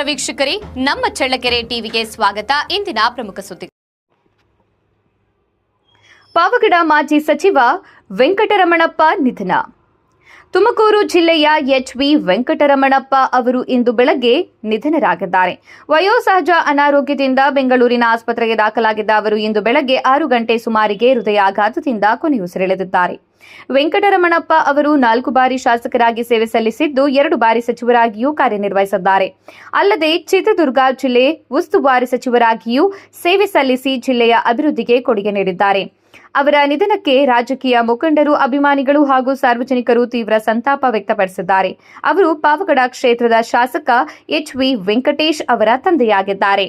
ವೀಕ್ಷಕರೇ, ನಮ್ಮ ಚಳ್ಳಕೆರೆ ಟಿವಿಗೆ ಸ್ವಾಗತ. ಇಂದಿನ ಪ್ರಮುಖ ಸುದ್ದಿ. ಪಾವಗಡ ಮಾಜಿ ಸಚಿವ ವೆಂಕಟರಮಣಪ್ಪ ನಿಧನ. ತುಮಕೂರು ಜಿಲ್ಲೆಯ ಎಚ್.ವಿ. ವೆಂಕಟರಮಣಪ್ಪ ಅವರು ಇಂದು ಬೆಳಗ್ಗೆ ನಿಧನರಾಗಿದ್ದಾರೆ. ವಯೋಸಹಜ ಅನಾರೋಗ್ಯದಿಂದ ಬೆಂಗಳೂರಿನ ಆಸ್ಪತ್ರೆಗೆ ದಾಖಲಾಗಿದ್ದ ಅವರು ಇಂದು ಬೆಳಗ್ಗೆ 6 ಗಂಟೆ ಸುಮಾರಿಗೆ ಹೃದಯಾಘಾತದಿಂದ ಕೊನೆಯುಸಿರೆಳೆದಿದ್ದಾರೆ. ವೆಂಕಟರಮಣಪ್ಪ ಅವರು 4 ಬಾರಿ ಶಾಸಕರಾಗಿ ಸೇವೆ ಸಲ್ಲಿಸಿದ್ದು 2 ಬಾರಿ ಸಚಿವರಾಗಿಯೂ ಕಾರ್ಯನಿರ್ವಹಿಸಿದ್ದಾರೆ. ಅಲ್ಲದೆ ಚಿತ್ರದುರ್ಗ ಜಿಲ್ಲೆ ಉಸ್ತುವಾರಿ ಸಚಿವರಾಗಿಯೂ ಸೇವೆ ಸಲ್ಲಿಸಿ ಜಿಲ್ಲೆಯ ಅಭಿವೃದ್ಧಿಗೆ ಕೊಡುಗೆ ನೀಡಿದ್ದಾರೆ. ಅವರ ನಿಧನಕ್ಕೆ ರಾಜಕೀಯ ಮುಖಂಡರು, ಅಭಿಮಾನಿಗಳು ಹಾಗೂ ಸಾರ್ವಜನಿಕರು ತೀವ್ರ ಸಂತಾಪ ವ್ಯಕ್ತಪಡಿಸಿದ್ದಾರೆ. ಅವರು ಪಾವಗಡ ಕ್ಷೇತ್ರದ ಶಾಸಕ ಎಚ್.ವಿ. ವೆಂಕಟೇಶ್ ಅವರ ತಂದೆಯಾಗಿದ್ದಾರೆ.